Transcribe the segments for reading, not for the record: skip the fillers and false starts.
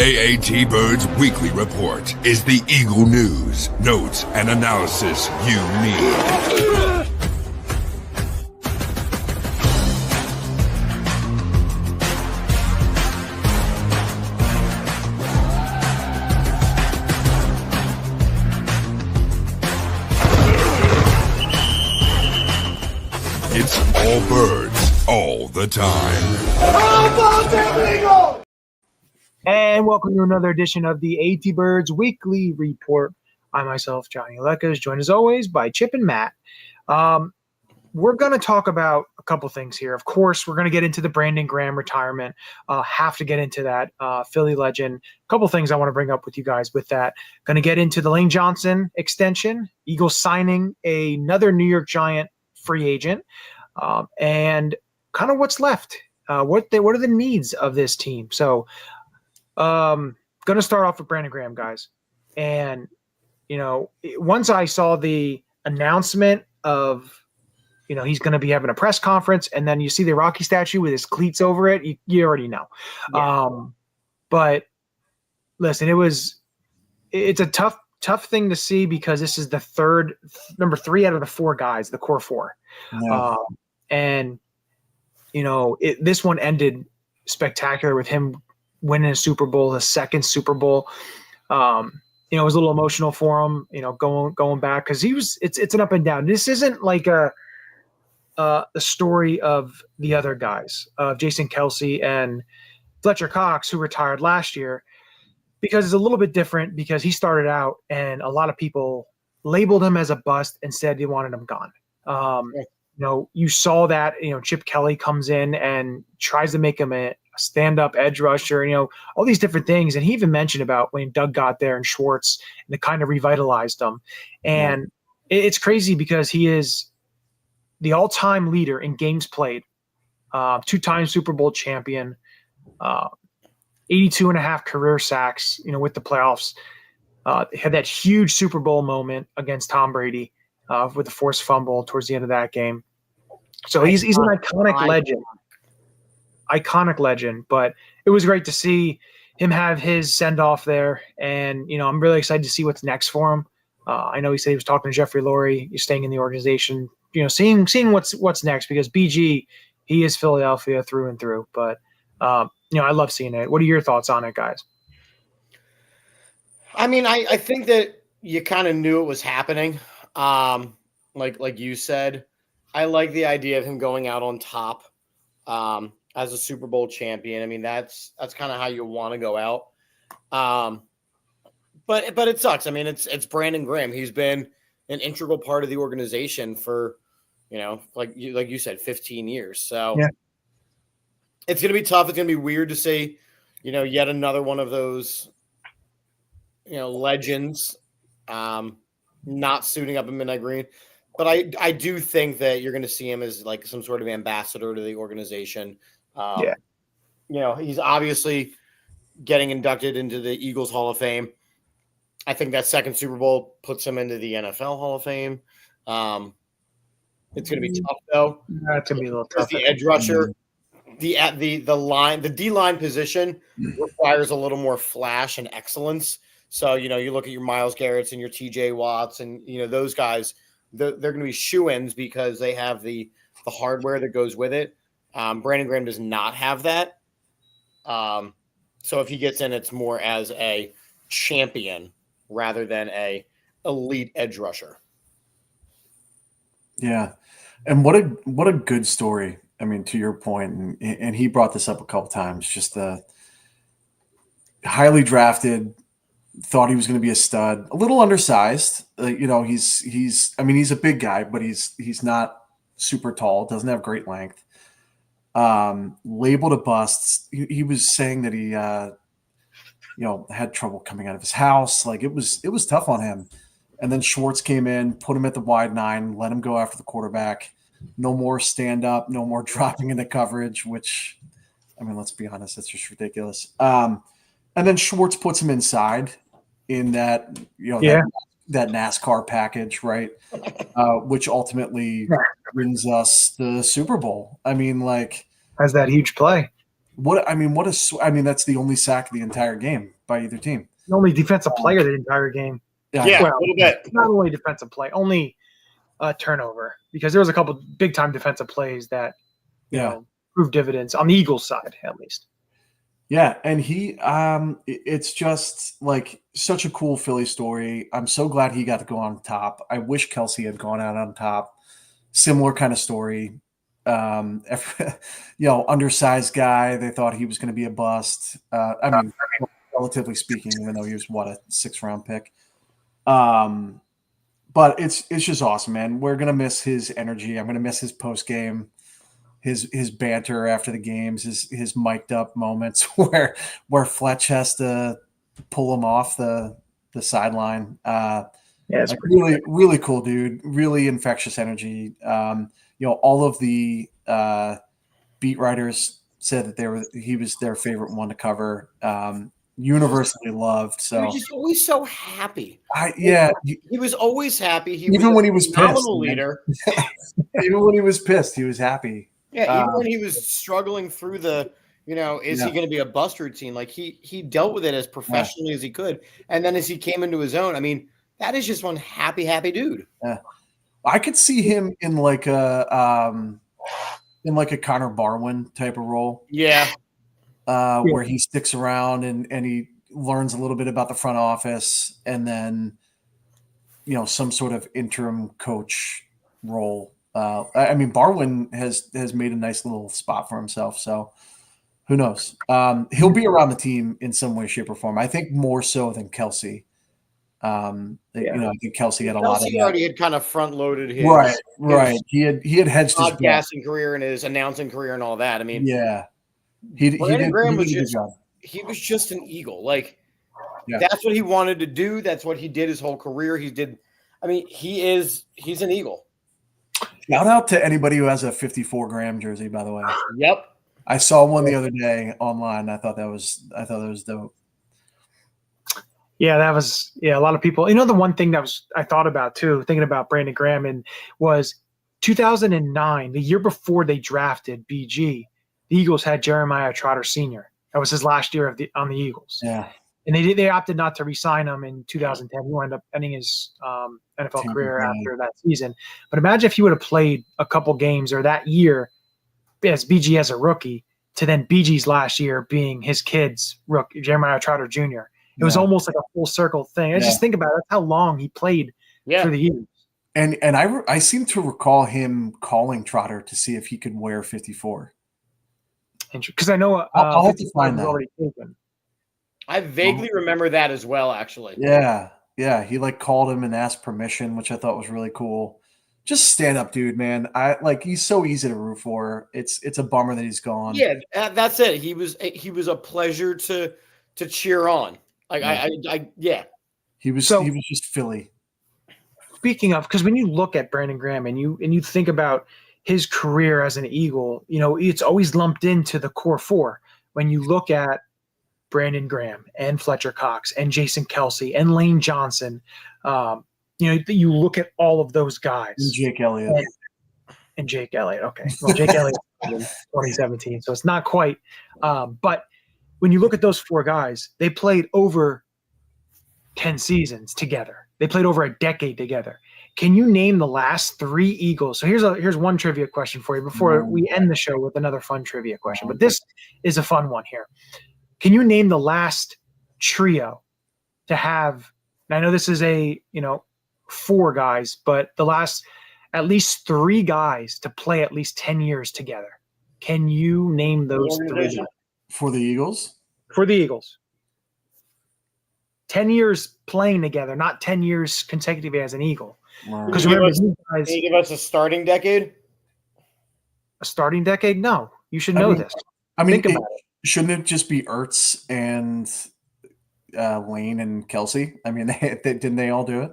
AAT Birds Weekly Report is the Eagle news, notes, and analysis you need. It's all birds, all the time. And welcome to another edition of the AAT Birds Weekly Report. I myself, Johnny Ulecka, is joined as always by Chip and Matt. We're going to talk about a couple things here. Of course, we're going to get into the Brandon Graham retirement. Have to get into that. Philly legend. A couple things I want to bring up with you guys with that. Going to get into the Lane Johnson extension, Eagles signing another New York Giant free agent, and kind of what's left. What are the needs of this team? So, going to start off with Brandon Graham, guys. And, once I saw the announcement of, he's going to be having a press conference, and then you see the Rocky statue with his cleats over it, you already know. Yeah. But listen, it's a tough thing to see because this is the number 3 out of the 4 guys, the core 4. Yeah. And, this one ended spectacular with him winning a Super Bowl, the second Super Bowl. It was a little emotional for him, going back because it's an up and down. This isn't like the story of the other guys, Jason Kelce and Fletcher Cox, who retired last year, because it's a little bit different because he started out and a lot of people labeled him as a bust and said they wanted him gone. You saw that, Chip Kelly comes in and tries to make him a stand-up edge rusher, all these different things. And he even mentioned about when Doug got there and Schwartz, and it kind of revitalized him. And it's crazy because he is the all-time leader in games played, 2-time Super Bowl champion, 82 and a half career sacks, with the playoffs. Had that huge Super Bowl moment against Tom Brady with the forced fumble towards the end of that game. So he's an iconic legend. Iconic legend, but it was great to see him have his send-off there. And, I'm really excited to see what's next for him. I know he said he was talking to Jeffrey Lurie, he's staying in the organization, seeing what's next, because BG, he is Philadelphia through and through. But, I love seeing it. What are your thoughts on it, guys? I mean, I think that you kind of knew it was happening. Like you said, I like the idea of him going out on top. As a Super Bowl champion. I mean, that's kind of how you want to go out. But it sucks. I mean, it's Brandon Graham. He's been an integral part of the organization for, like you said, 15 years. So yeah. It's going to be tough. It's going to be weird to see, yet another one of those, legends, not suiting up in midnight green. But I do think that you're going to see him as like some sort of ambassador to the organization. He's obviously getting inducted into the Eagles Hall of Fame. I think that second Super Bowl puts him into the NFL Hall of Fame. It's going to be tough though. That's going to be a little tough. The edge rusher, the D-line position requires a little more flash and excellence. So, you look at your Myles Garrett's and your TJ Watts and, those guys, they're going to be shoo-ins because they have the hardware that goes with it. Brandon Graham does not have that. So if he gets in, it's more as a champion rather than a elite edge rusher. Yeah. And what a good story. I mean, to your point, and he brought this up a couple times, just the highly drafted, thought he was going to be a stud, a little undersized. He's a big guy, but he's not super tall, doesn't have great length. Labeled a bust. He was saying that he, had trouble coming out of his house. Like it was tough on him. And then Schwartz came in, put him at the wide 9, let him go after the quarterback. No more stand up, no more dropping into coverage, which, I mean, let's be honest, that's just ridiculous. And then Schwartz puts him inside in that, that NASCAR package, right? Which ultimately brings us the Super Bowl. I mean, like, has that huge play. That's the only sack of the entire game by either team. The only defensive player of the entire game. Yeah, well, a little bit. Not only defensive play, only turnover, because there was a couple big time defensive plays that you know proved dividends on the Eagles side at least. Yeah, and it's just like such a cool Philly story. I'm so glad he got to go on top. I wish Kelsey had gone out on top. Similar kind of story. Undersized guy. They thought he was going to be a bust. Relatively speaking, even though he was a 6th-round pick. But it's just awesome, man. We're gonna miss his energy. I'm gonna miss his post game, his banter after the games, his mic'd up moments where Fletch has to pull him off the sideline. It's really, really cool, dude. Really infectious energy. All of the beat writers said that he was their favorite one to cover. Universally loved. So he was just always so happy. He was always happy. Even when he was pissed, leader. Even when he was pissed, he was happy. Yeah, even when he was struggling through the, is he going to be a bust routine? Like he dealt with it as professionally as he could, and then as he came into his own, I mean, that is just one happy dude. Yeah, I could see him in like a Connor Barwin type of role. Yeah. Where he sticks around and he learns a little bit about the front office, and then some sort of interim coach role. Barwin has made a nice little spot for himself, so who knows? He'll be around the team in some way, shape, or form. I think more so than Kelsey. I think Kelsey had a lot of that. Already had kind of front loaded his right. He had hedged his podcasting career and his announcing career and all that. I mean, yeah. Graham was just an Eagle. Like that's what he wanted to do. That's what he did his whole career. He's an Eagle. Shout out to anybody who has a 54 gram jersey, by the way. Yep. I saw one the other day online. I thought that was dope. Yeah, that was a lot of people. The one thing I thought about too, thinking about Brandon Graham, was 2009, the year before they drafted BG. The Eagles had Jeremiah Trotter Sr. That was his last year on the Eagles. Yeah, and they opted not to re-sign him in 2010. He wound up ending his NFL career after that season. But imagine if he would have played a couple games or that year as BG as a rookie, to then BG's last year being his kid's rookie, Jeremiah Trotter Jr. It was almost like a full circle thing. I just think about it. That's how long he played for the Eagles. And I seem to recall him calling Trotter to see if he could wear 54. Because I know I'll have to find that. Already taken. I vaguely remember that as well, actually. Yeah. He called him and asked permission, which I thought was really cool. Just stand up, dude, man. He's so easy to root for. It's a bummer that he's gone. Yeah, that's it. He was a pleasure to cheer on. He was just Philly. Speaking of, because when you look at Brandon Graham and you think about his career as an Eagle, it's always lumped into the core four. When you look at Brandon Graham and Fletcher Cox and Jason Kelsey and Lane Johnson, you look at all of those guys. And Jake Elliott. And Jake Elliott. Okay. Well, Jake Elliott in 2017, so it's not quite. But when you look at those four guys, they played over 10 seasons together. They played over a decade together. Can you name the last 3 Eagles? So here's one trivia question for you before we end the show with another fun trivia question. But this is a fun one here. Can you name the last trio to have? And I know this is 4 guys, but the last at least 3 guys to play at least 10 years together. Can you name those 3 for the Eagles? For the Eagles. 10 years playing together, not 10 years consecutively as an Eagle. Because remember, can you give us a starting decade? A starting decade? No, you should know this. Think about it. Shouldn't it just be Ertz and Lane and Kelsey? I mean, didn't they all do it?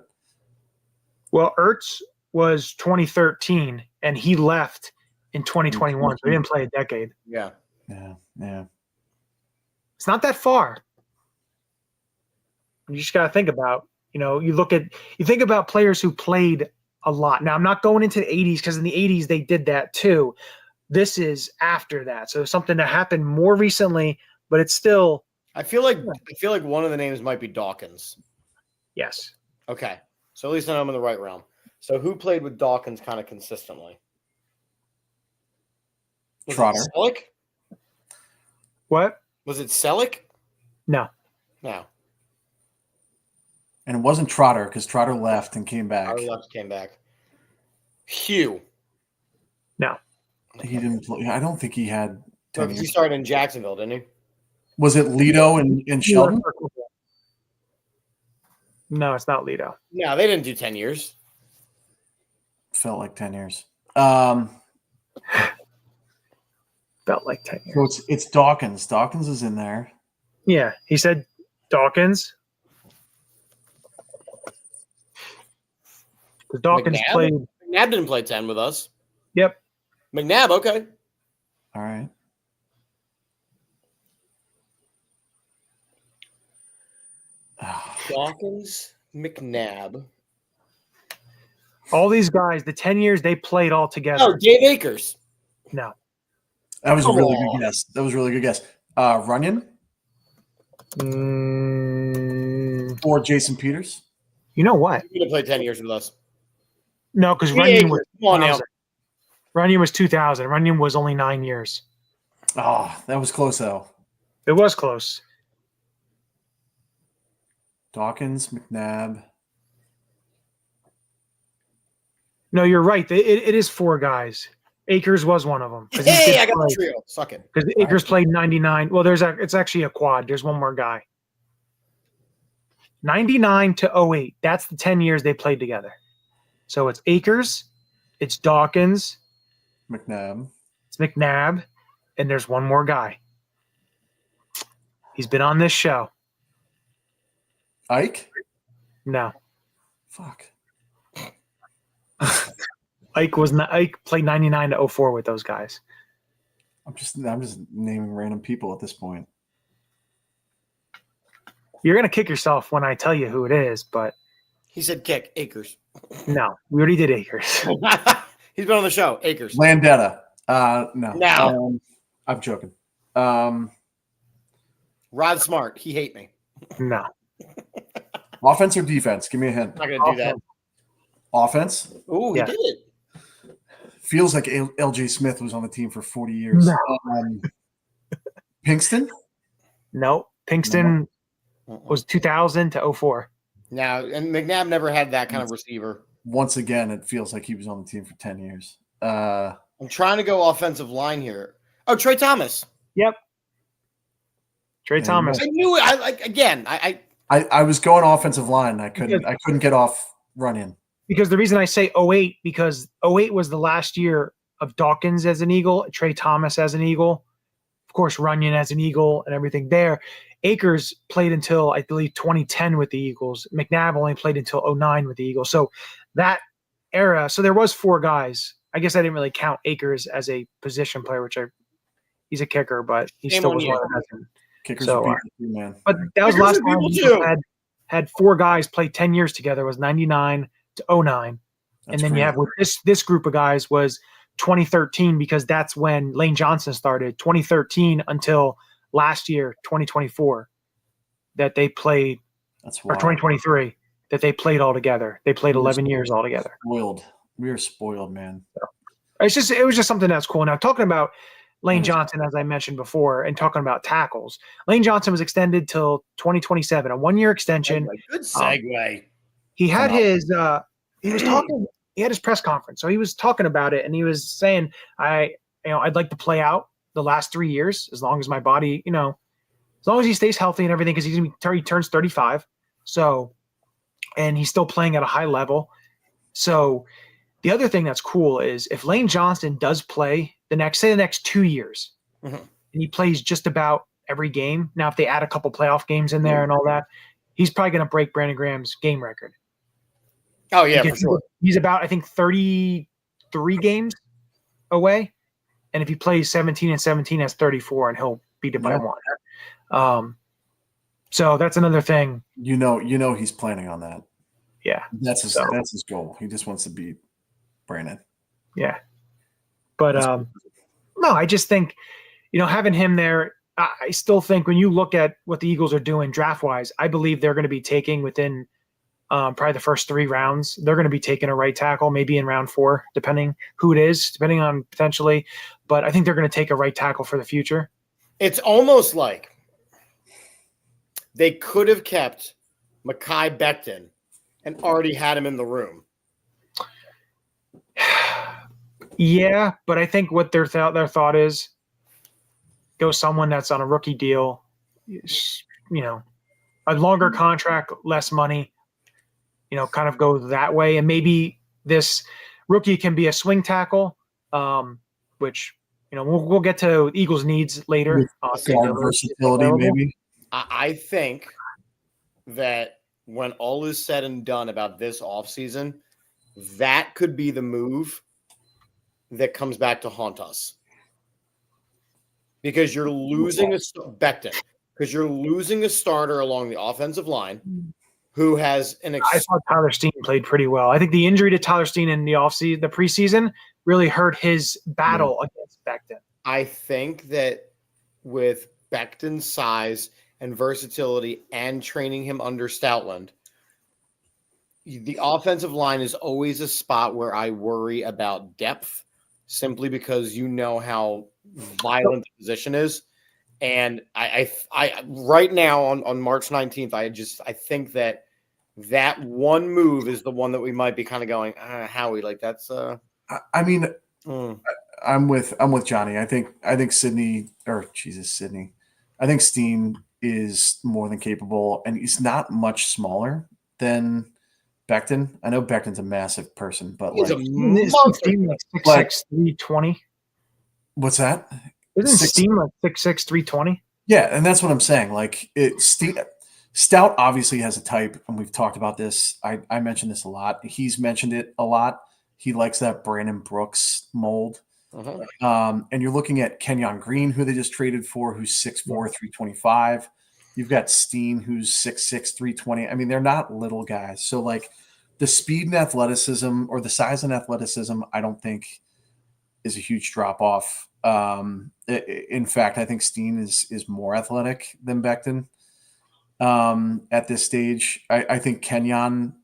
Well, Ertz was 2013, and he left in 2021, so he didn't play a decade. Yeah. It's not that far. You just got to think about, you think about players who played a lot. Now, I'm not going into the 80s because in the 80s they did that too. This is after that. So something that happened more recently, but it's still. I feel like one of the names might be Dawkins. Yes. Okay. So at least I know I'm in the right realm. So who played with Dawkins kind of consistently? Was Trotter. it Selleck? What? Was it Selleck? No. No. And it wasn't Trotter because Trotter left and came back. Came back. Hugh. No. He didn't play. I don't think he had 10 He years. started in Jacksonville, didn't he? Was it Lido and Sheldon? No, it's not Lido. No, they didn't do 10 years. Felt like 10 years. Felt like 10 years. So it's Dawkins. Dawkins is in there. Yeah, he said Dawkins. Because Dawkins McNabb? played. McNabb didn't play 10 with us. Yep. McNabb, okay. All right. Dawkins, McNabb. All these guys, the 10 years they played all together. Oh, Dave Akers. No. That was a Come really on. good guess. That was a really good guess. Runyon or Jason Peters? You know what? He didn't play 10 years with us. No, because Dave Runyon Akers. was Come on now. 2000. Runyon was 2000. Runyon was only 9 years. Oh, that was close though. It was close. Dawkins, McNabb. No, you're right. It is 4 guys. Akers was one of them. Hey, I got the trio. Suck it. Because Akers played 99. Well, it's actually a quad. There's one more guy. 99 to 08. That's the 10 years they played together. So it's Akers, it's Dawkins, McNabb. it's McNabb, and there's one more guy. He's been on this show. Ike? No. Fuck. Ike played 99 to 04 with those guys. I'm just naming random people at this point. You're gonna kick yourself when I tell you who it is, but He said kick. Akers. no, we already did Akers. He's been on the show. Akers. Landetta. No. No. I'm joking. Rod Smart. He hate me. No. Offense or defense? Give me a hint. I'm not going to do that. Offense? Ooh, he Yeah. did it. Feels like LJ Smith was on the team for 40 years. No. Pinkston? No. Pinkston was 2000 to 04. Now, and McNabb never had that kind of receiver. Once again, it feels like he was on the team for 10 years. I'm trying to go offensive line here. Oh, Trey Thomas. Yep. Trey Yeah, Thomas. I knew it. I was going offensive line. I couldn't get off Runyon. Because the reason I say 08, because 08 was the last year of Dawkins as an Eagle, Trey Thomas as an Eagle, of course, Runyon as an Eagle and everything there. Akers played until, I believe, 2010 with the Eagles. McNabb only played until 09 with the Eagles. So that era, so there was 4 guys. I guess I didn't really count Akers as a position player, he's a kicker, but he Shame still on was you. one of the Kickers So, are people, man. But that was the last Kickers are time people we too. had 4 guys play 10 years together. It was 99 to 09. That's And then crazy. you have with this group of guys was 2013, because that's when Lane Johnson started, 2013 until last year, 2024, that they played, That's or wild. 2023, that they played all together. They played 11 years all together. Spoiled. We are spoiled, man. It was just something that's cool. Now, talking about Lane Mhm. Johnson, as I mentioned before, and talking about tackles, Lane Johnson was extended till 2027, a 1-year extension. Good segue. He had Come on. his he had his press conference. So he was talking about it, and he was saying, I'd like to play out the last 3 years as long as my body, as long as he stays healthy and everything, because he turns 35. So, and he's still playing at a high level. So the other thing that's cool is if Lane Johnson does play the next 2 years, Mhm. and he plays just about every game. Now, if they add a couple playoff games in there and all that, he's probably going to break Brandon Graham's game record. Oh, yeah, for Because sure. He's about, I think, 33 games away. And if he plays 17 and 17, that's 34, and he'll beat it by Yeah. 1. So that's another thing. You know he's planning on that. Yeah. That's his So- that's his goal. He just wants to beat Brandon. Yeah. But No, I just think, having him there, I still think when you look at what the Eagles are doing draft-wise, I believe they're going to be taking within probably the first 3 rounds. They're going to be taking a right tackle, maybe in round 4, depending who it is, depending on potentially. But I think they're going to take a right tackle for the future. It's almost like they could have kept Mekhi Becton and already had him in the room. Yeah, but I think what their thought is, go someone that's on a rookie deal, a longer contract, less money, kind of go that way. And maybe this rookie can be a swing tackle, which, we'll get to Eagles' needs later. Versatility, maybe. I think that when all is said and done about this offseason, that could be the move that comes back to haunt us. Because you're losing because you're losing a starter along the offensive line who has I thought Tyler Steen played pretty well. I think the injury to Tyler Steen in the offseason, the preseason, really hurt his battle against Becton. I think that with Becton's size and versatility and training him under Stoutland, the offensive line is always a spot where I worry about depth, simply because how violent the position is. And I right now on March 19th, I think that one move is the one that we might be kind of going, Howie, like that's I'm with Johnny. I think Sydney. I think Steen is more than capable, and he's not much smaller than Becton. I know Becton's a massive person, but he's like Steen like 6'6", 320. What's that? Isn't Steen like 6'6", 320? Yeah, and that's what I'm saying. Like Stout obviously has a type, and we've talked about this. I mentioned this a lot. He's mentioned it a lot. He likes that Brandon Brooks mold. And you're looking at Kenyon Green, who they just traded for, who's 6'4", 325. You've got Steen, who's 6'6", 320. I mean, they're not little guys. So, like, the speed and athleticism, or the size and athleticism, I don't think is a huge drop-off. In fact, I think Steen is more athletic than Becton at this stage. I think Kenyon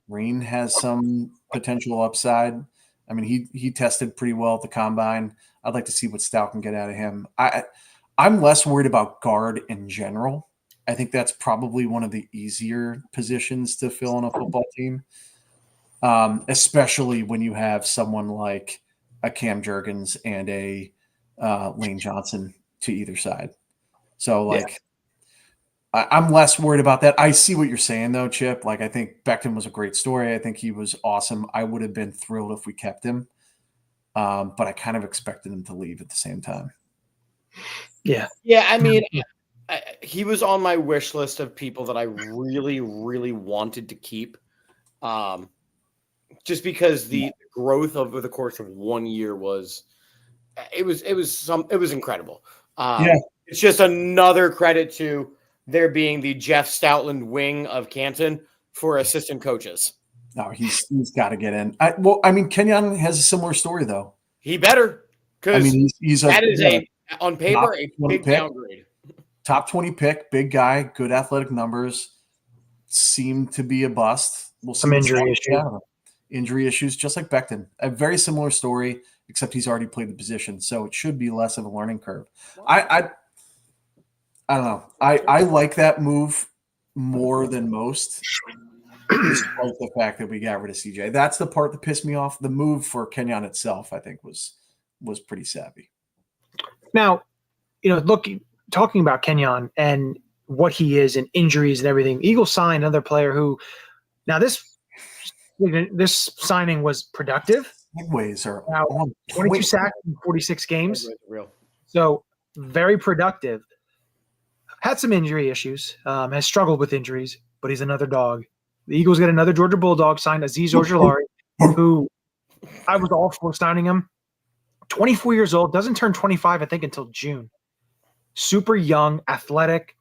Green has some potential upside. I mean, he tested pretty well at the combine. I'd like to see what Stout can get out of him. I'm less worried about guard in general. I think that's probably one of the easier positions to fill in a football team, especially when you have someone like a Cam Jurgens and a Lane Johnson to either side. So, like, I'm less worried about that. I see what you're saying, though, Chip. Like, I think Becton was a great story. I think he was awesome. I would have been thrilled if we kept him, but I kind of expected him to leave at the same time. Yeah. Yeah, I mean, he was on my wish list of people that I really, really wanted to keep, just because the growth over the course of 1 year was incredible. It's just another credit to there being the Jeff Stoutland wing of Canton for assistant coaches. No, he's got to get in. Kenyon has a similar story, though. He better, because he's on paper a big downgrade. Top 20 pick, big guy, good athletic numbers. Seemed to be a bust. We'll see. Some injury issues, just like Becton. A very similar story, except he's already played the position, so it should be less of a learning curve. I don't know. I like that move more than most, despite the fact that we got rid of CJ. That's the part that pissed me off. The move for Kenyon itself, I think, was pretty savvy. Now, talking about Kenyon and what he is and injuries and everything, Eagles signed another player who, now this signing was productive. Segues are now 22 sacks in 46 games. So very productive. Had some injury issues, has struggled with injuries, but he's another dog. The Eagles get another Georgia Bulldog, signed Azeez Ojulari, who I was all for signing him. 24 years old, doesn't turn 25, I think, until June. Super young, athletic.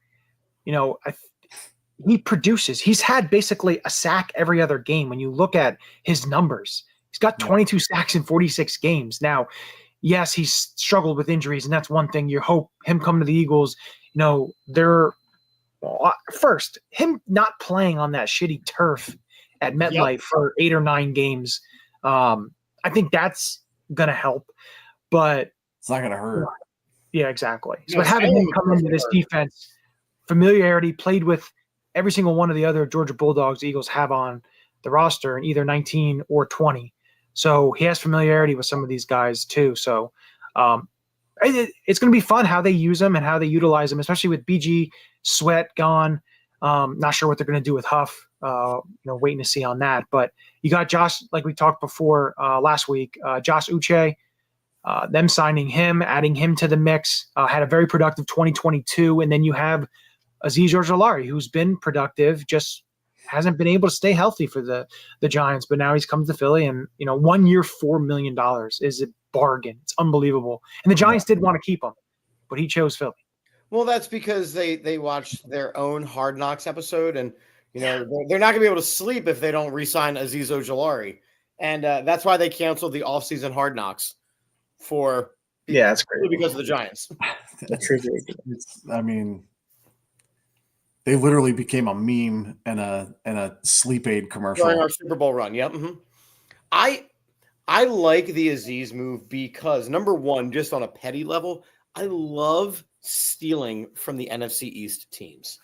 He produces. He's had basically a sack every other game when you look at his numbers. He's got 22 sacks in 46 games. Now, yes, he's struggled with injuries, and that's one thing. You hope him coming to the Eagles, first, him not playing on that shitty turf at MetLife for 8 or 9 games, I think that's going to help. But it's not going to hurt. Yeah, exactly. So having him come into this defense, familiarity, played with every single one of the other Georgia Bulldogs the Eagles have on the roster in either 19 or 20. So he has familiarity with some of these guys too. So it's going to be fun how they use him and how they utilize him, especially with BG Sweat gone. Not sure what they're going to do with Huff. Waiting to see on that. But you got Josh, like we talked before last week, Josh Uche. Them signing him, adding him to the mix, had a very productive 2022. And then you have Azeez Ojulari, who's been productive, just hasn't been able to stay healthy for the Giants. But now he's come to Philly, and 1 year, $4 million is a bargain. It's unbelievable. And the Giants did want to keep him, but he chose Philly. Well, that's because they watched their own Hard Knocks episode, and they're not going to be able to sleep if they don't re-sign Azeez Ojulari. And that's why they canceled the offseason Hard Knocks. That's great because of the Giants. They literally became a meme and a sleep aid commercial during our Super Bowl run. Yep. Mm-hmm. I like the Azeez move because, number one, just on a petty level, I love stealing from the NFC East teams,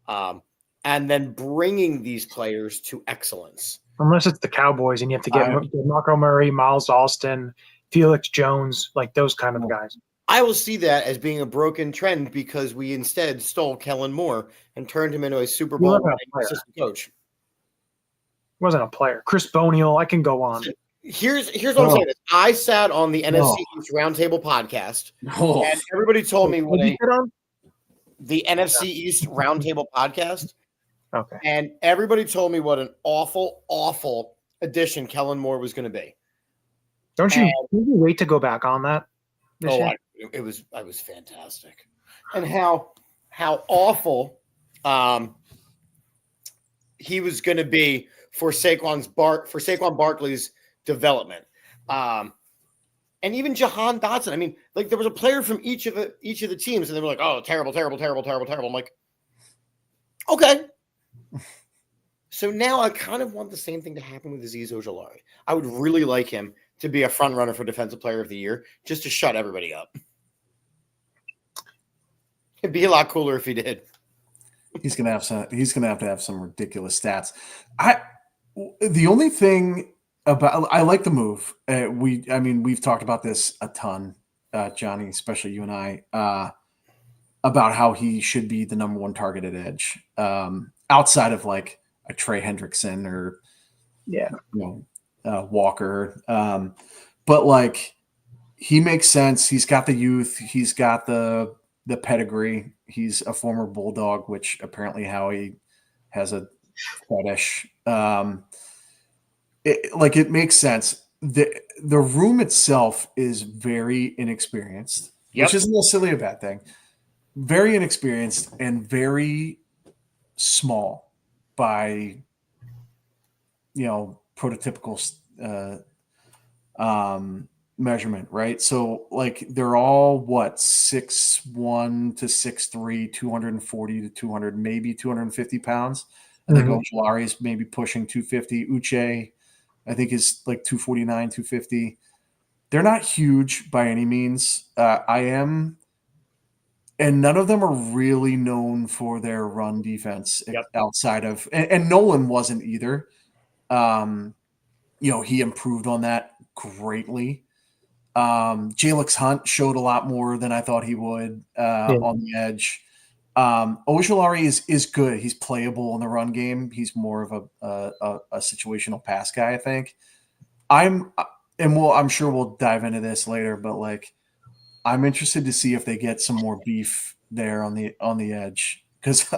and then bringing these players to excellence. Unless it's the Cowboys and you have to get Marco Murray, Miles Austin, Felix Jones, like those kind of guys. I will see that as being a broken trend because we instead stole Kellen Moore and turned him into a Super Bowl assistant coach. Wasn't a player. Chris Bonial, I can go on. Here's what I'm saying. I sat on the NFC East Roundtable podcast, and everybody told me the NFC East Roundtable podcast. Okay. And everybody told me what an awful, awful addition Kellen Moore was going to be. Don't you wait to go back on that? I was fantastic. And how awful he was going to be for Saquon Barkley's development. And even Jahan Dotson. I mean, like there was a player from each of the teams, and they were like, "Oh, terrible, terrible, terrible, terrible, terrible." I'm like, okay. So now I kind of want the same thing to happen with Azeez Ojulari. I would really like him to be a front runner for Defensive Player of the Year, just to shut everybody up. It'd be a lot cooler if he did. He's gonna have to have some ridiculous stats. The only thing I like the move. We've talked about this a ton, Johnny, especially you and I, about how he should be the number one targeted edge, outside of like a Trey Hendrickson or Walker. But like he makes sense. He's got the youth. He's got the pedigree. He's a former Bulldog, which apparently Howie has a fetish. It makes sense. The room itself is very inexperienced, which isn't necessarily a bad thing. Very inexperienced and very small by prototypical measurement, right? So like they're all 6'1" to 6'3", 240 to 200, maybe 250 pounds. I think Ojulari is maybe pushing 250. Uche, I think, is like 249, 250. They're not huge by any means. And none of them are really known for their run defense outside of, and Nolan wasn't either. He improved on that greatly. Jalix Hunt showed a lot more than I thought he would on the edge. Ojulari is good. He's playable in the run game. He's more of a situational pass guy, I think. I'm sure we'll dive into this later, but like I'm interested to see if they get some more beef there on the edge, because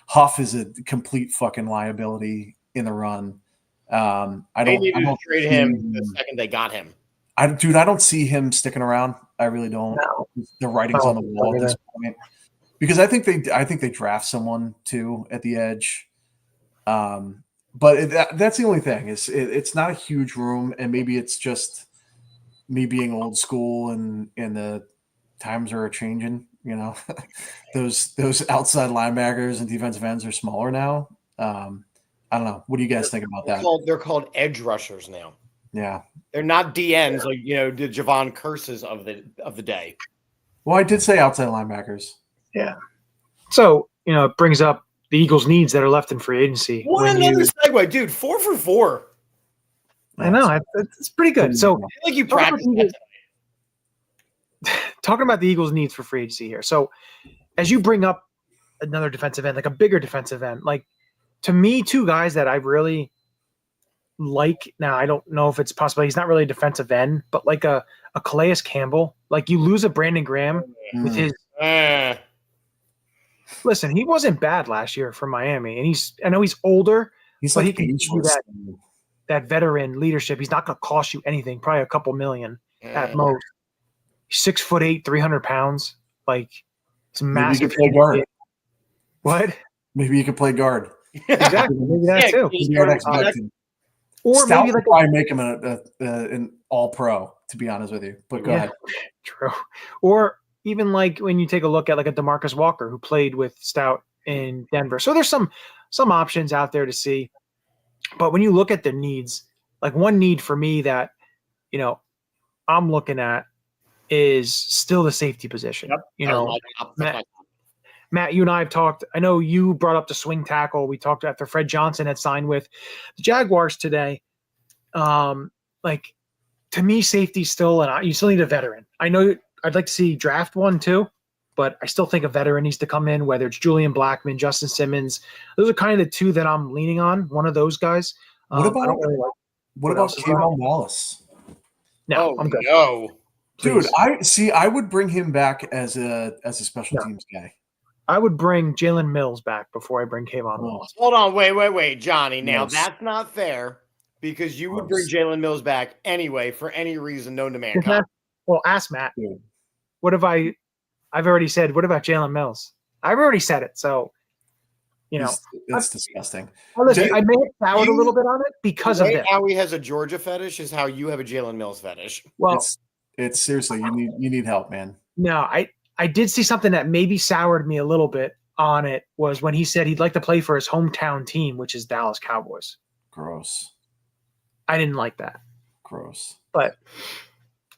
Huff is a complete fucking liability in the run. I don't trade him the second they got him. I don't see him sticking around. I really don't. No. The writing's on the wall at this point, because I think they draft someone too at the edge. But that's the only thing. It's not a huge room, and maybe it's just me being old school and the times are changing, those outside linebackers and defensive ends are smaller now. I don't know. What do you guys think about that? They're called edge rushers now. Yeah. They're not DNs like, the Javon Curses of the day. Well, I did say outside linebackers. Yeah. So, it brings up the Eagles' needs that are left in free agency. What another segue, dude. 4 for 4. I know. It's pretty good. So, like you practice talking about the Eagles' needs for free agency here. So, as you bring up another defensive end, like a bigger defensive end, like to me, two guys that I really like. Now, I don't know if it's possible. He's not really a defensive end, but like a Calais Campbell. Like you lose a Brandon Graham with his. Listen, he wasn't bad last year for Miami, and I know he's older, but he can do that veteran leadership. He's not going to cost you anything, probably a couple million at most. 6'8", 300 pounds. Like it's massive. Maybe you can play guard. What? Maybe you can play guard. Exactly. Maybe that too. Or Stout maybe probably make him an all-pro, to be honest with you. But go ahead. True. Or even like when you take a look at like a DeMarcus Walker who played with Stout in Denver. So there's some options out there to see. But when you look at their needs, like one need for me that, I'm looking at is still the safety position. Yep. Matt, you and I have talked. I know you brought up the swing tackle. We talked after Fred Johnson had signed with the Jaguars today. Like to me, safety still, and you still need a veteran. I know I'd like to see draft one too, but I still think a veteran needs to come in, whether it's Julian Blackmon, Justin Simmons. Those are kind of the two that I'm leaning on, one of those guys. What about Kayvon Wallace? No, I'm good. No. Please. Dude, I would bring him back as a special teams guy. I would bring Jalen Mills back before I bring Kayvon Wallace. Hold on, wait, Johnny. Now that's not fair because you would bring Jalen Mills back anyway for any reason known to mankind. Well, ask Matt. What have I've already said. What about Jalen Mills? I've already said it. So, it's disgusting. Listen, I may have soured a little bit on it because of that. How he has a Georgia fetish is how you have a Jalen Mills fetish. Well, it's seriously, you need help, man. No, I did see something that maybe soured me a little bit on it was when he said he'd like to play for his hometown team, which is Dallas Cowboys. Gross. I didn't like that. Gross. But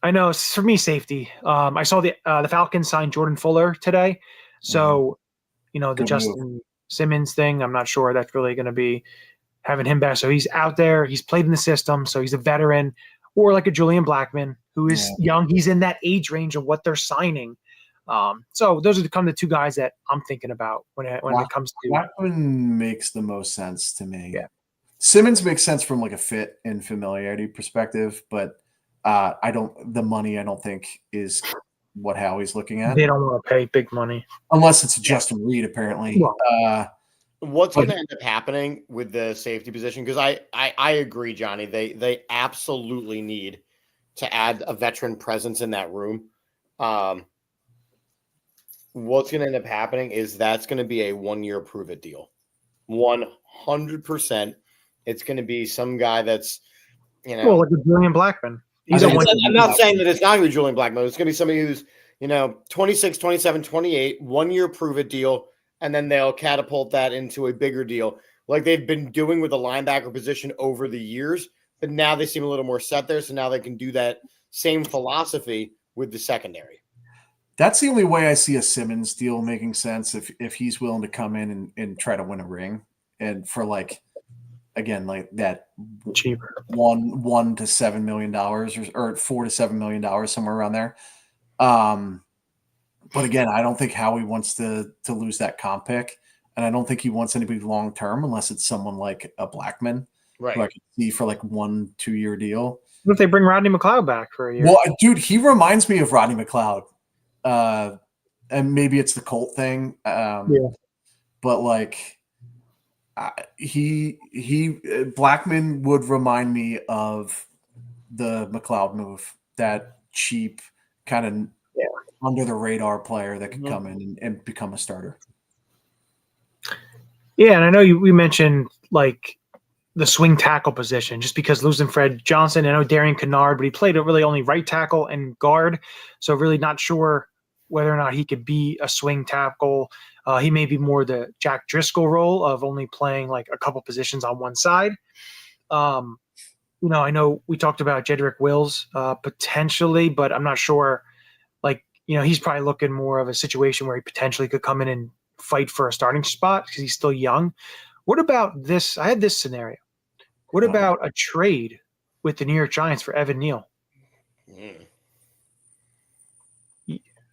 I know for me, safety. I saw the Falcons signed Jordan Fuller today. So, the Justin Simmons thing, I'm not sure that's really going to be having him back. So he's out there. He's played in the system. So he's a veteran. Or like a Julian Blackmon, who is young. He's in that age range of what they're signing. So those are the two guys that I'm thinking about when it comes to Blackmon makes the most sense to me. Yeah. Simmons makes sense from like a fit and familiarity perspective, but the money I don't think is what Howie's looking at. They don't want to pay big money unless it's Justin Reed, apparently. What's going to end up happening with the safety position? Because I agree, Johnny. They absolutely need to add a veteran presence in that room. What's going to end up happening is that's going to be a 1-year prove it deal. 100%. It's going to be some guy that's, like a Julian Blackmon. I'm not saying that it's not going to be Julian Blackmon. It's going to be somebody who's, 26, 27, 28, 1-year prove it deal. And then they'll catapult that into a bigger deal like they've been doing with the linebacker position over the years. But now they seem a little more set there. So now they can do that same philosophy with the secondary. That's the only way I see a Simmons deal making sense if he's willing to come in and try to win a ring. And for like that cheaper $1 to $7 million or $4 to $7 million, somewhere around there. But again, I don't think Howie wants to lose that comp pick, and I don't think he wants anybody long term unless it's someone like a Blackmon, right? Who I can see for like 1-2 year deal. What if they bring Rodney McLeod back for a year? Well, dude, he reminds me of Rodney McLeod, and maybe it's the Colt thing. But like Blackmon would remind me of the McLeod move, that cheap kind of under the radar player that could come in and become a starter. Yeah, and I know we mentioned like the swing tackle position, just because losing Fred Johnson, I know Darian Kennard, but he played really only right tackle and guard. So really not sure whether or not he could be a swing tackle. He may be more the Jack Driscoll role of only playing like a couple positions on one side. I know we talked about Jedrick Wills potentially, but I'm not sure. Like, he's probably looking more of a situation where he potentially could come in and fight for a starting spot because he's still young. What about this? I had this scenario. What about a trade with the New York Giants for Evan Neal?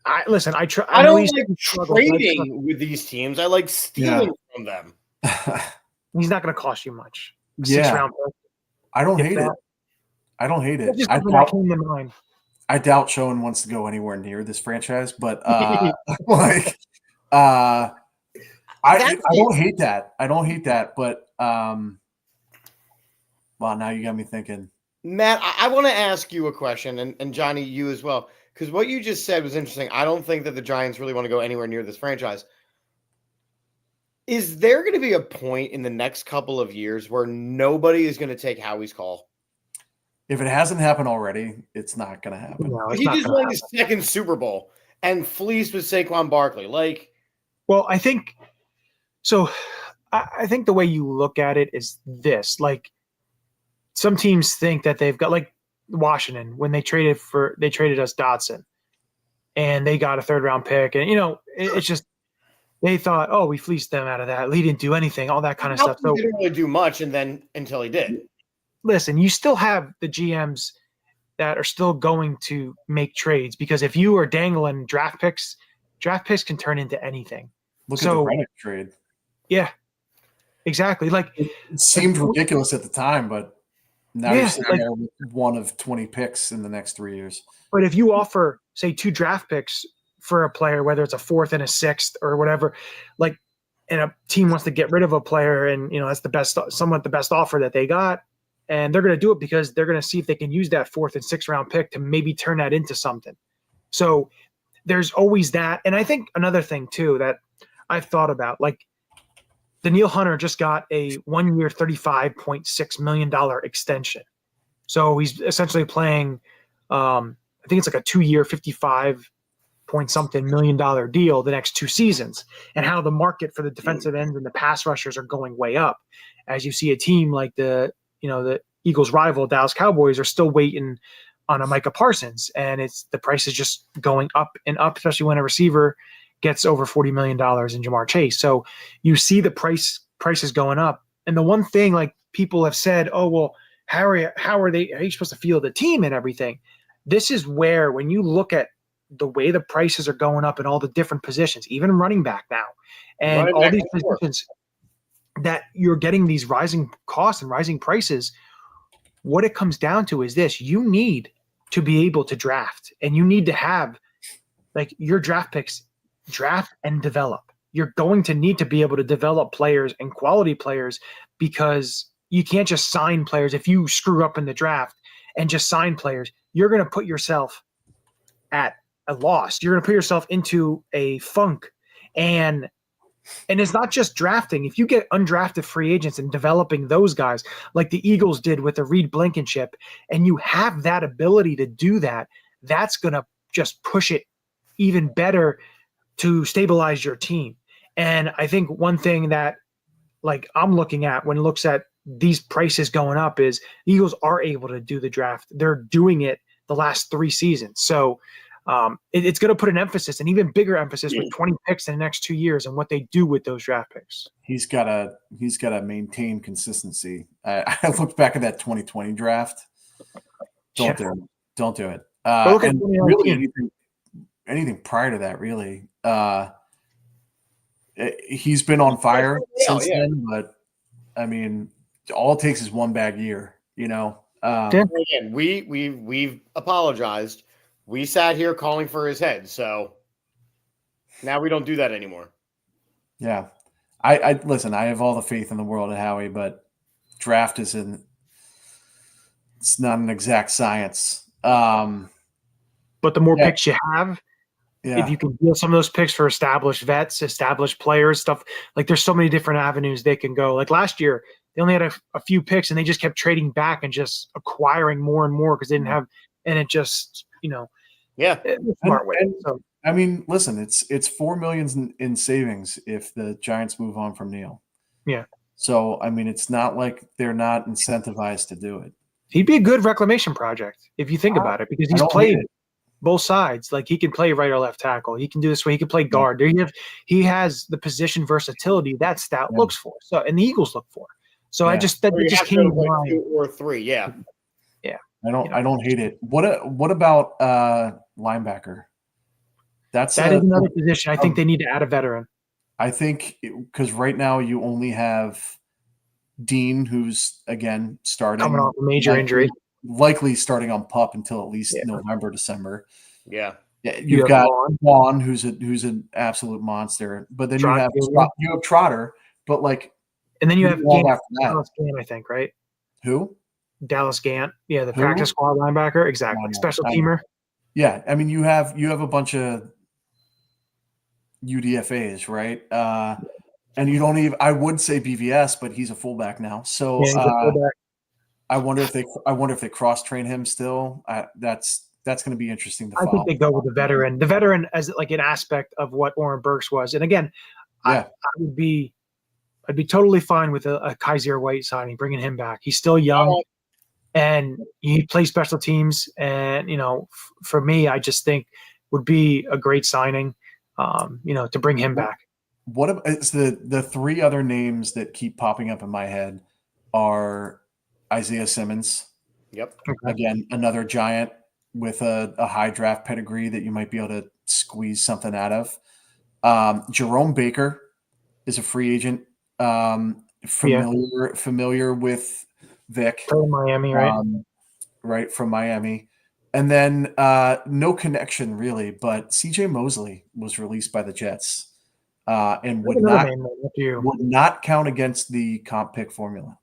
I don't like trading with these teams. I like stealing from them. He's not going to cost you much. Yeah. I don't hate it. I don't hate it. I doubt Schoen wants to go anywhere near this franchise, but I don't hate that. I don't hate that, but well, now you got me thinking. Matt, I want to ask you a question, and Johnny, you as well, because what you just said was interesting. I don't think that the Giants really want to go anywhere near this franchise. Is there going to be a point in the next couple of years where nobody is going to take Howie's call? If it hasn't happened already, it's not going to happen. No, he just won his second Super Bowl and fleeced with Saquon Barkley. Well, I think so. I think the way you look at it is this: like, some teams think that they've got, like Washington, when they traded us Dotson, and they got a 3rd round pick, and it's just they thought, oh, we fleeced them out of that. He didn't do anything, all that kind of stuff. So he didn't really do much, and then until he did. Listen, you still have the GMs that are still going to make trades, because if you are dangling draft picks can turn into anything. Look at the Rennick trade. Yeah, exactly. Like, it seemed ridiculous at the time, but now you're sitting there with one of 20 picks in the next 3 years. But if you offer, say, 2 draft picks for a player, whether it's a 4th and a 6th or whatever, like, and a team wants to get rid of a player, and that's somewhat the best offer that they got, and they're going to do it because they're going to see if they can use that 4th and 6th round pick to maybe turn that into something. So there's always that. And I think another thing too that I've thought about, like, Danielle Hunter just got a 1-year, $35.6 million extension. So he's essentially playing, I think it's like a 2-year, 55 point something $1 million deal the next 2 seasons, and how the market for the defensive ends and the pass rushers are going way up. As you see a team like the Eagles' rival Dallas Cowboys are still waiting on a Micah Parsons, and the price is just going up and up, especially when a receiver gets over $40 million in Jamar Chase. So you see the prices going up. And the one thing, like, people have said, oh, well, how are you supposed to field the team and everything? This is where, when you look at the way the prices are going up in all the different positions, even running back now, and all these positions that you're getting these rising costs and rising prices, what it comes down to is this: you need to be able to draft, and you need to have, like, your draft picks draft and develop. You're going to need to be able to develop players and quality players, because you can't just sign players. If you screw up in the draft and just sign players, you're going to put yourself at a loss. You're going to put yourself into a funk. And it's not just drafting. If you get undrafted free agents and developing those guys like the Eagles did with the Reed Blankenship, and you have that ability to do that, that's going to just push it even better to stabilize your team. And I think one thing that, like, I'm looking at when it looks at these prices going up is the Eagles are able to do the draft. They're doing it the last 3 seasons. So it's going to put an emphasis, an even bigger emphasis, with 20 picks in the next 2 years, and what they do with those draft picks. He's got to maintain consistency. I looked back at that 2020 draft. Don't do it. And really anything prior to that, really. He's been on fire since then, but I mean, all it takes is one bad year, Again, we've apologized. We sat here calling for his head, so now we don't do that anymore. Yeah, I listen. I have all the faith in the world in Howie, but draft it's not an exact science. But the more picks you have, if you can deal some of those picks for established vets, established players, stuff, like, there's so many different avenues they can go. Like last year, They only had a few picks, and they just kept trading back and just acquiring more and more because they didn't have, and it just, smart way. So, I mean, listen, it's $4 million in savings if the Giants move on from Neal. Yeah. So, I mean, it's not like they're not incentivized to do it. He'd be a good reclamation project if you think about it, because he's played both sides. Like, he can play right or left tackle. He can do this way. He can play guard. He has the position versatility that stat looks for. So, and the Eagles look for. So it just came to mind. 2 or 3, yeah. I don't hate it. What about linebacker? That is another position. I think they need to add a veteran. I think because right now you only have Dean, who's again starting coming off a major injury, likely starting on PUP until at least November, December. Yeah. You've got Vaughn, who's an absolute monster, but then you have Trotter, but like, and then you have Dallas Gant, I think, right? Who? Dallas Gant, the practice squad linebacker, exactly, special teamer. Yeah, I mean you have a bunch of UDFAs, right? And you don't even. I would say BVS, but he's a fullback now. So I wonder if they cross train him still. That's going to be interesting to follow. I think they go with the veteran. The veteran as like an aspect of what Oren Burks was. And again, I'd be totally fine with a Kaiser White signing, bringing him back. He's still young, and he plays special teams. And for me, I just think would be a great signing. To bring him back. What is the 3 other names that keep popping up in my head are Isaiah Simmons. Yep. Okay. Again, another Giant with a high draft pedigree that you might be able to squeeze something out of. Jerome Baker is a free agent, familiar with Vic. From Miami, right? Right, from Miami. And then no connection really, but CJ Mosley was released by the Jets and would not count against the comp pick formula.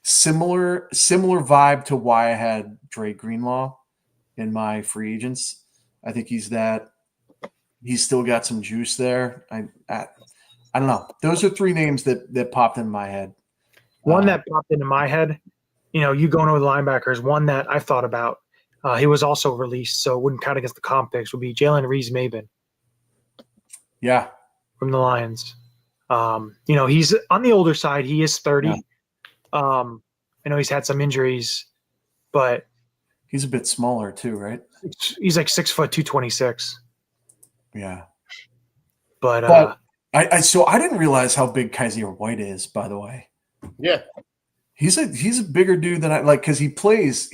Similar vibe to why I had Dre Greenlaw in my free agents. I think he's still got some juice there. I don't know. Those are 3 names that popped in my head. One that popped into my head, you going over the linebackers, one that I've thought about. He was also released, so it wouldn't count against the comp picks, would be Jalen Reeves-Maybin. Yeah. From the Lions. He's on the older side. He is 30. Yeah. I know he's had some injuries, but he's a bit smaller too, right? He's like 6 foot 226. Yeah. But I didn't realize how big Kaiser White is, by the way. Yeah. He's a bigger dude than I like, because he plays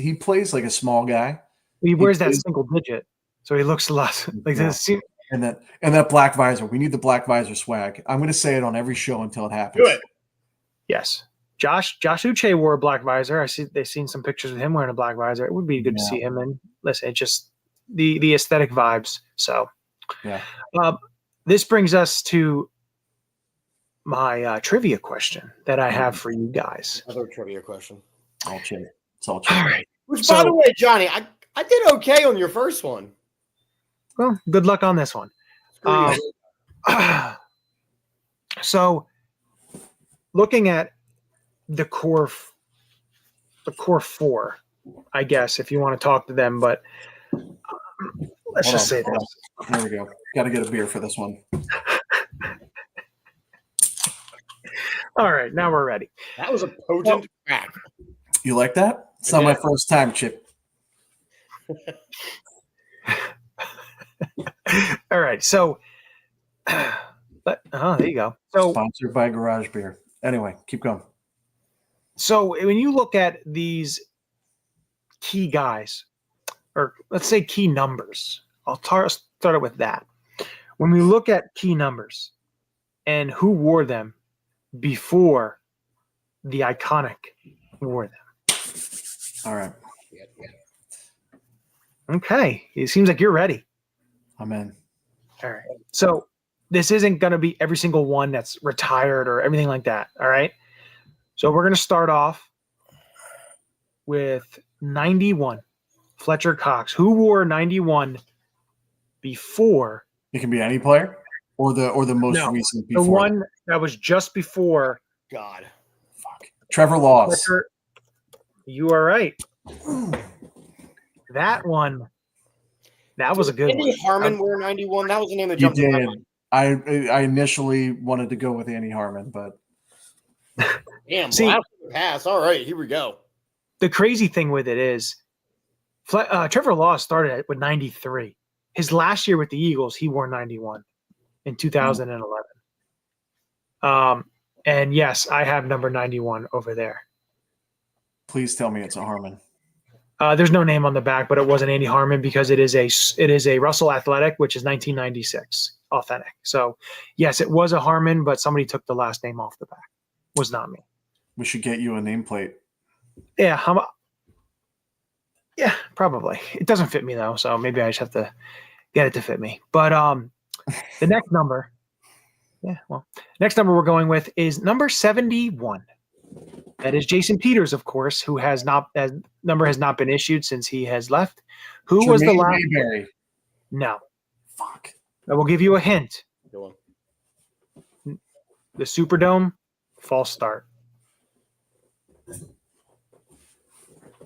like a small guy. He wears that single digit, so he looks a lot like this. And that black visor. We need the black visor swag. I'm going to say it on every show until it happens. Do it. Yes, Josh Uche wore a black visor. They've seen some pictures of him wearing a black visor. It would be good to see him in. Listen, it's just the aesthetic vibes. So this brings us to my trivia question that I have for you guys. Another trivia question. It's all chill. All right. Which, by the way, Johnny, I did okay on your first one. Well, good luck on this one. So, looking at the core 4, I guess, if you want to talk to them, but let's just say this. There we go. Got to get a beer for this one. All right, now we're ready. That was a potent crack. You like that? It's not my first time, Chip. All right, so there you go. So sponsored by Garage Beer. Anyway, keep going. So when you look at these key guys, or let's say key numbers, I'll start it with that. When we look at key numbers and who wore them before the Iconic wore them. All right. Okay. It seems like you're ready. I'm in. All right. So this isn't going to be every single one that's retired or everything like that. All right. So we're going to start off with 91, Fletcher Cox. Who wore 91 before? It can be any player or the most recent before. The one that was just before. God. Fuck. Trevor Laws. You are right. That one. That was a good one. Andy Harmon wore 91. That was the name that You jumped in my did. mind. I initially wanted to go with Andy Harmon, but Damn, See- blast from the past. All right, here we go. The crazy thing with it is Trevor Laws started with 93. His last year with the Eagles, he wore 91 in 2011. And yes, I have number 91 over there. please tell me it's a Harmon. There's no name on the back, but it wasn't Andy Harmon because it is a Russell Athletic, which is 1996 authentic. So yes, it was a Harmon, but somebody took the last name off the back. It was not me. We should get you a nameplate. Yeah, yeah, probably. It doesn't fit me though, so maybe I just have to get it to fit me. But the next number, next number we're going with is number 71. That is Jason Peters, of course, who has not that number has not been issued since he has left. Who was the Jermaine last? Mayberry. No, Fuck. I will give you a hint. Go on. The Superdome, false start.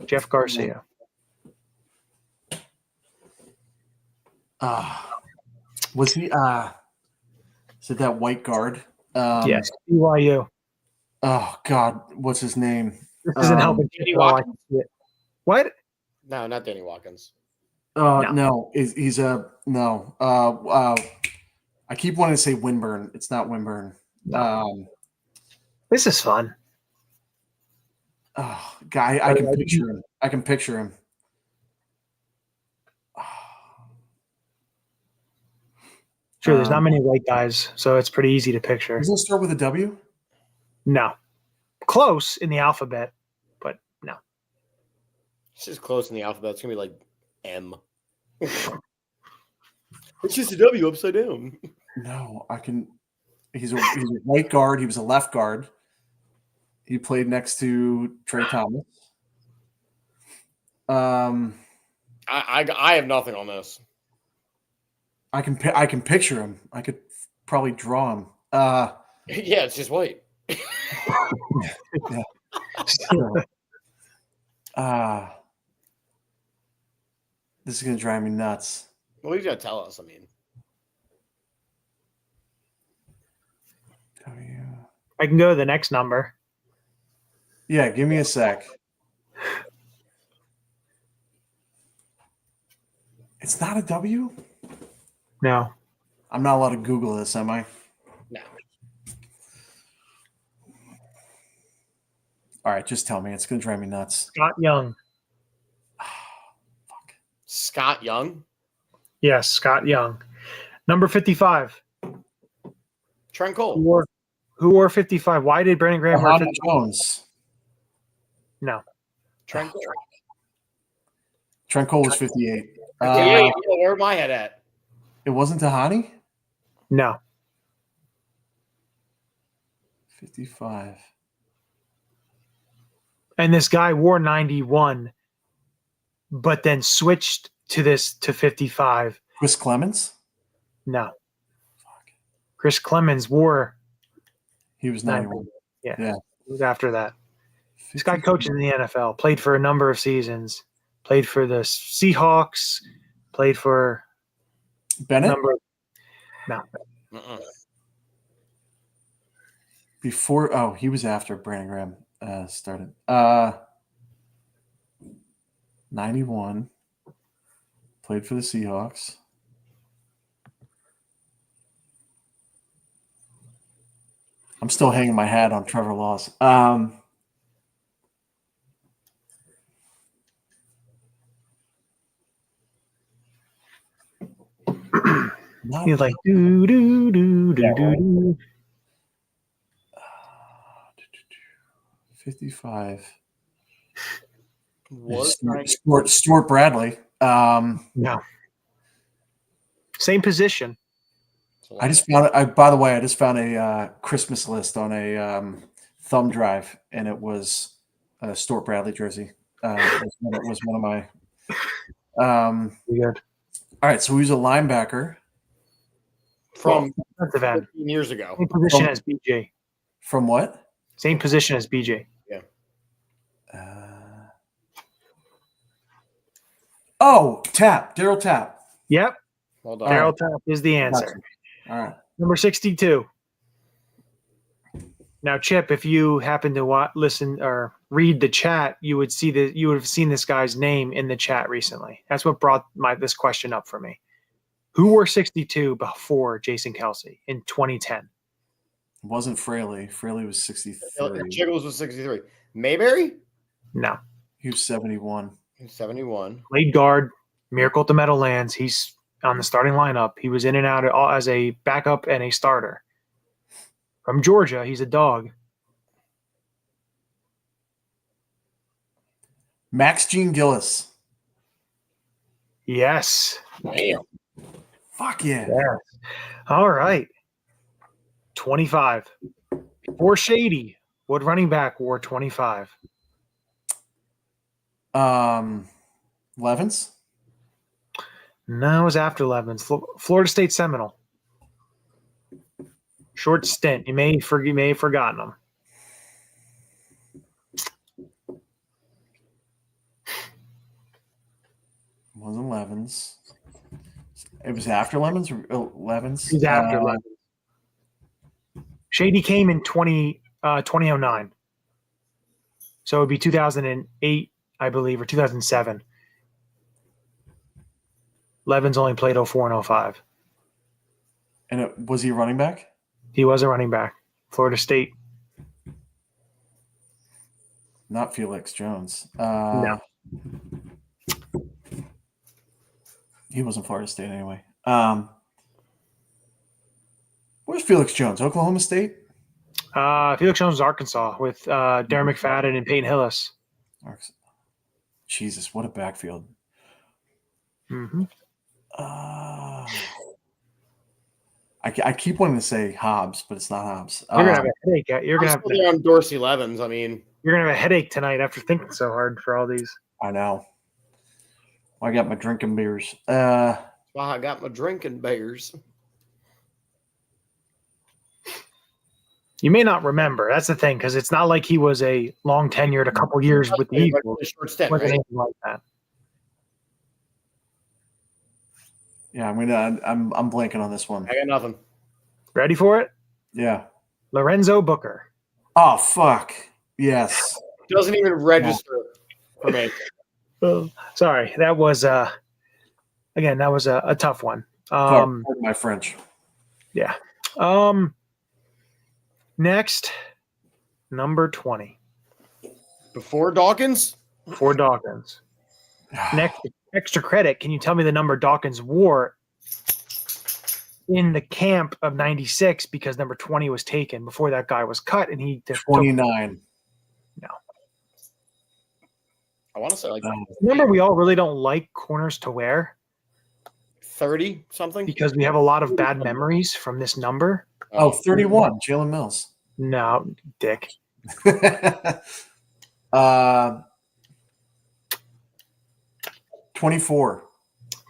Jeff Garcia. Was he is it that white guard? Yes, BYU. Oh God, what's his name? This isn't helping. Danny Oh, I Watkins? can see it. What? No, not Danny Watkins. No, he's a no. I keep wanting to say Winburn. It's not Winburn. This is fun. Guy, I can picture him. I can picture him. Sure, there's not many white guys, so it's pretty easy to picture. Does it start with a W? No. Close in the alphabet, but no. It's just close in the alphabet. It's gonna be like M. It's just a W upside down. No, I can. He's a white guard. He was a left guard. He played next to Trey Thomas. I have nothing on this. I can picture him. I could probably draw him. Yeah, it's just white. This is gonna drive me nuts. Well, he's gonna tell us. I mean, I can go to the next number. Yeah, give me a sec. It's not a W? No. I'm not allowed to Google this, am I? no. All right, just tell me. It's going to drive me nuts. Scott Young. Scott Young, Yes, Scott Young. Number 55. Trent Cole. Who wore 55? Why did Brandon Graham wear Honda 55? Jones. No. Trent Cole. Trent Cole was 58. Yeah, where am I at? It wasn't Tahani? No. 55. And this guy wore 91, but then switched to 55. Chris Clemens? No. Chris Clemens wore He was 91. Yeah. Yeah. It was after that. This guy coached in the NFL, played for a number of seasons, played for the Seahawks, played for Bennett? No. Before, he was after Brandon Graham started. 91. Played for the Seahawks. I'm still hanging my hat on Trevor Laws. He's like do do do do do do. 55. Was Stuart Bradley. No. Same position. I just found. By the way, I just found a Christmas list on a thumb drive, and it was a Stuart Bradley jersey. It was one of my. Good. All right, so he was a linebacker from Defensive end. 15 years ago. Same position as BJ. from what? Same position as BJ. Yeah. Tap. Daryl Tap. Yep. Hold on. Daryl Tap is the answer. Gotcha. All right. Number 62. Now, Chip, if you happen to listen or read the chat, you would have seen this guy's name in the chat recently. That's what brought this question up for me. Who wore 62 before Jason Kelce in 2010? It wasn't Fraley. Fraley was 63. Jiggles was 63. Mayberry? No. He was 71. 71. Played guard, Miracle at the Meadowlands. He's on the starting lineup. He was in and out as a backup and a starter. From Georgia, he's a dog. Max Gene Gillis. Yes. Damn. Fuck yeah. Yes. All right. 25. Before Shady, what running back wore 25? Levens? No, it was after Levens. Florida State Seminole. Short stint. You may have forgotten him. Wasn't Levens. It was after Levens? Levens? He's after Levens. Shady came in 2009. So it would be 2008, I believe, or 2007. Levens only played 04 and 05. And was he a running back? He was a running back. Florida State. Not Felix Jones. No. He wasn't Florida State anyway. Where's Felix Jones? Oklahoma State? Felix Jones was Arkansas with Darren McFadden and Peyton Hillis. Jesus, what a backfield. Mm-hmm. I keep wanting to say Hobbs, but it's not Hobbs. You're gonna have a headache. You're gonna have on Dorsey Levens. I mean, you're gonna have a headache tonight after thinking so hard for all these. I know. I got my drinking beers. I got my drinking bears. You may not remember. That's the thing, because it's not like he was a long tenured a couple years with the Eagles. Short stint, Wasn't right? anything like that. Yeah, I'm blanking on this one. I got nothing. Ready for it? Yeah. Lorenzo Booker. Oh fuck. Yes. Doesn't even register for me. Oh, sorry, that was again, that was a tough one. Pardon my French. Yeah. Next, number 20 Before Dawkins? for Dawkins. Next, extra credit. Can you tell me the number Dawkins wore in the camp of 96? Because number 20 was taken before that guy was cut, and he just 29. No. I want to say like Remember, we all really don't like corners to wear 30 something. because we have a lot of bad memories from this number. Oh, 31. Jalen Mills. No, dick. 24.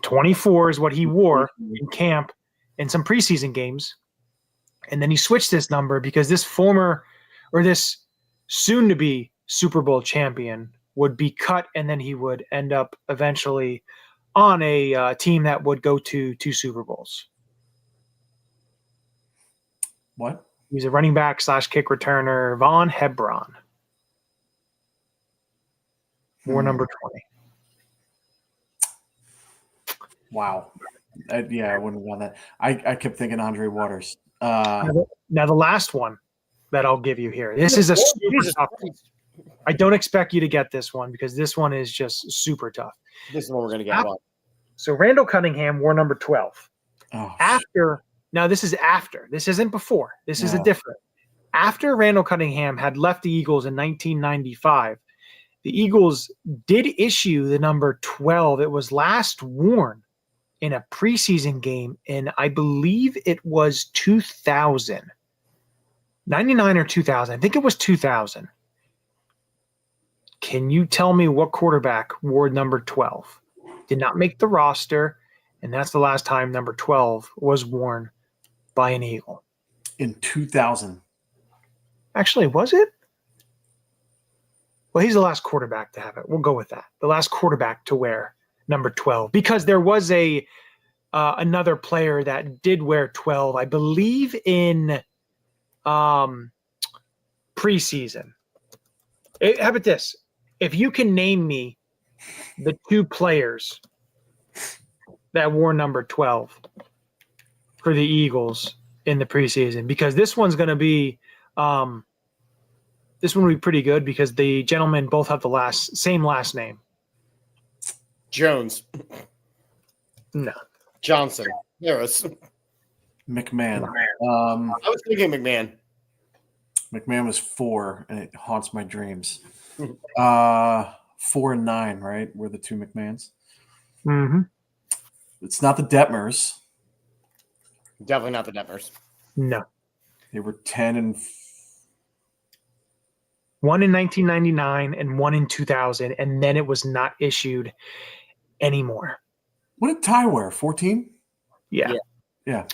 24 is what he wore in camp in some preseason games. And then he switched this number because this soon-to-be Super Bowl champion would be cut, and then he would end up eventually on a team that would go to 2 Super Bowls. What? He's a running back / kick returner, Von Hebron. War number 20. Wow. Yeah, I wouldn't have done that. I kept thinking Andre Waters. Now the last one that I'll give you here. This is a super tough one. I don't expect you to get this one because this one is just super tough. This is what we're going to get. So Randall Cunningham wore number 12. Oh, Now this is after. This isn't before. This is a different. After Randall Cunningham had left the Eagles in 1995, the Eagles did issue the number 12. It was last worn in a preseason game in, I believe it was 2000. 99 or 2000. I think it was 2000. Can you tell me what quarterback wore number 12? Did not make the roster, and that's the last time number 12 was worn by an Eagle. in 2000. Actually, was it? Well, he's the last quarterback to have it. We'll go with that. The last quarterback to wear number 12, because there was another player that did wear 12, I believe, in preseason. How about this? If you can name me the 2 players that wore number 12 for the Eagles in the preseason, because this one's going to be this one will be pretty good because the gentlemen both have the same last name. Jones. No. Johnson. Harris. McMahon. I was thinking McMahon. McMahon was 4, and it haunts my dreams. 4 and 9, right? Were the 2 McMahons. Mm-hmm. It's not the Detmers. Definitely not the Detmers. No. They were 10 and 1 in 1999 and 1 in 2000, and then it was not issued anymore. What did Ty wear? 14? Yeah. Yeah.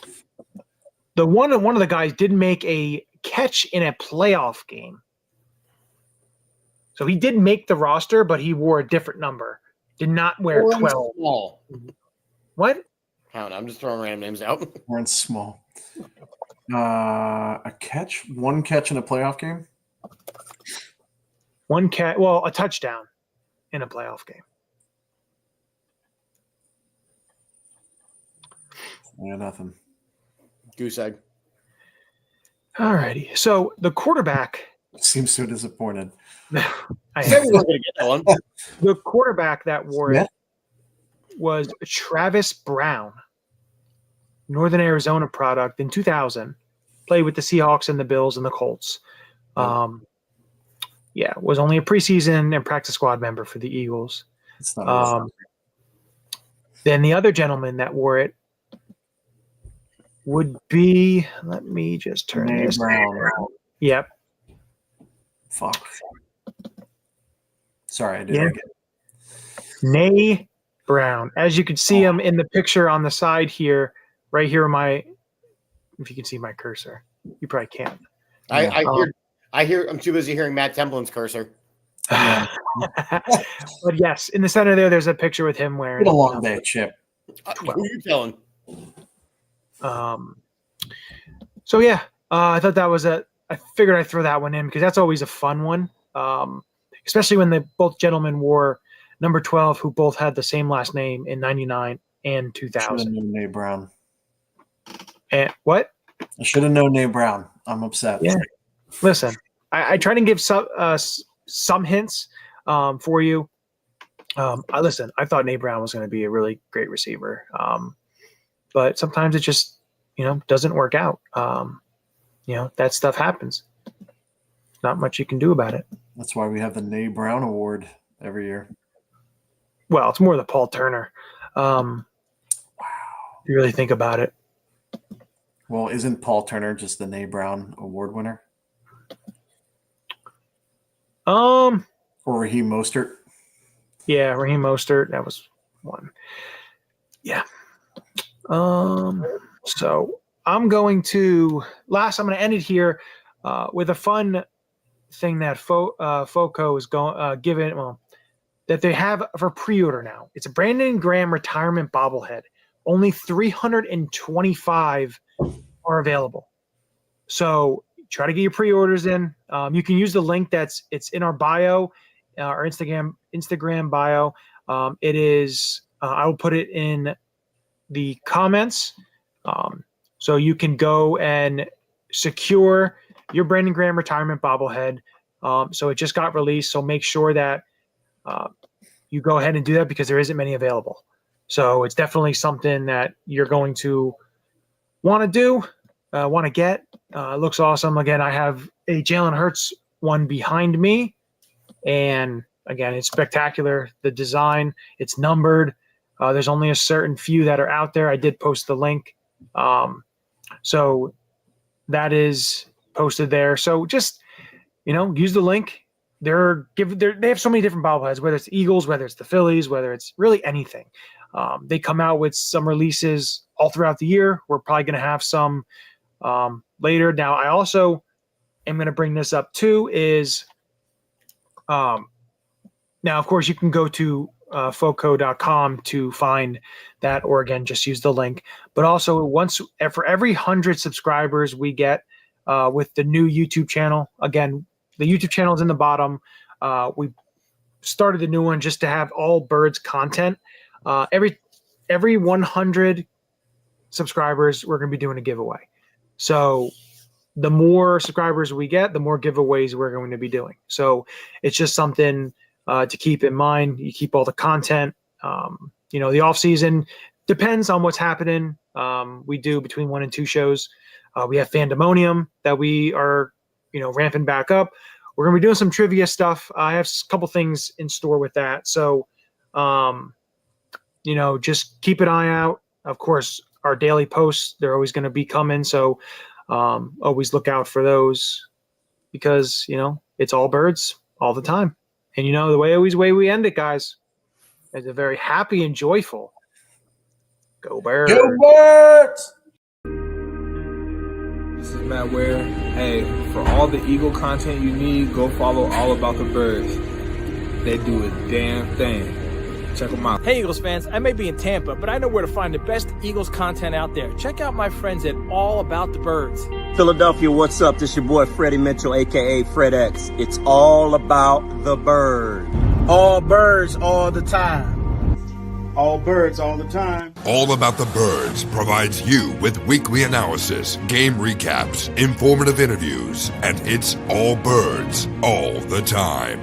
One of the guys did make a catch in a playoff game. So he did make the roster, but he wore a different number. Did not wear 12. Small. What? I don't know. I'm just throwing random names out. Wearing small. A catch? 1 catch in a playoff game? A touchdown in a playoff game. Yeah, nothing. Goose egg. All righty. So the quarterback. Seems so disappointed. I Said we weren't going to get that one. The quarterback that wore it was Travis Brown, Northern Arizona product in 2000. Played with the Seahawks and the Bills and the Colts. Was only a preseason and practice squad member for the Eagles. It's not then the other gentleman that wore it would be, let me just turn this Brown. Yep. Fuck. Sorry, I didn't get it. Nay Brown. As you can see him in the picture on the side here, right here if you can see my cursor. You probably can't. I hear I'm too busy hearing Matt Templin's cursor. But yes, in the center there's a picture with him wearing. It's a long day, Chip. Who are you telling? I thought that was I figured I'd throw that one in because that's always a fun one. Especially when both gentlemen wore number 12, who both had the same last name in 99 and 2000. Should have known Nate Brown. And what? I should have known Nate Brown. I'm upset. Yeah. Listen, I try to give some hints for you. I thought Nate Brown was going to be a really great receiver. But sometimes it just, doesn't work out. That stuff happens. Not much you can do about it. That's why we have the Nate Brown Award every year. Well, it's more the Paul Turner. Wow. If you really think about it. Well, isn't Paul Turner just the Nate Brown Award winner? Or Raheem Mostert? Yeah, Raheem Mostert. That was one. Yeah. So I'm going to end it here with a fun thing that FOCO is given. That they have for pre-order now. It's a Brandon Graham retirement bobblehead. Only 325 are available. So try to get your pre-orders in. You can use the link it's in our bio, our Instagram bio. It is. I will put it in the comments. So you can go and secure your Brandon Graham retirement bobblehead. So it just got released. So make sure that you go ahead and do that because there isn't many available. So it's definitely something that you're going to want to do, want to get. It looks awesome. Again, I have a Jalen Hurts one behind me. And again, it's spectacular. The design, it's numbered. There's only a certain few that are out there. I did post the link. So that is posted there. So just, use the link. They have so many different bobbleheads, whether it's Eagles, whether it's the Phillies, whether it's really anything. They come out with some releases all throughout the year. We're probably going to have some later. Now, I also am going to bring this up too, is Now, of course, you can go to foco.com to find that, or again, just use the link. But also, for every 100 subscribers we get with the new YouTube channel, again, the YouTube channel is in the bottom. We started a new one just to have all birds content. Every 100 subscribers, we're going to be doing a giveaway. So the more subscribers we get, the more giveaways we're going to be doing. So it's just something to keep in mind. You keep all the content. The off season depends on what's happening. We do between 1 and 2 shows. We have Fandemonium that we are, ramping back up. We're going to be doing some trivia stuff. I have a couple things in store with that. So, just keep an eye out. Of course, our daily posts, they're always going to be coming. So always look out for those because, it's all birds all the time. And, the way we end it, guys, is a very happy and joyful Go Birds. Go Birds! This is Matt Ware. Hey, for all the Eagle content you need, go follow All About the Birds. They do a damn thing. Check them out. Hey, Eagles fans, I may be in Tampa, but I know where to find the best Eagles content out there. Check out my friends at All About the Birds. Philadelphia, what's up? This your boy Freddie Mitchell, a.k.a. Fred X. It's all about the bird. All birds all the time. All birds all the time. All About the Birds provides you with weekly analysis, game recaps, informative interviews, and it's all birds all the time.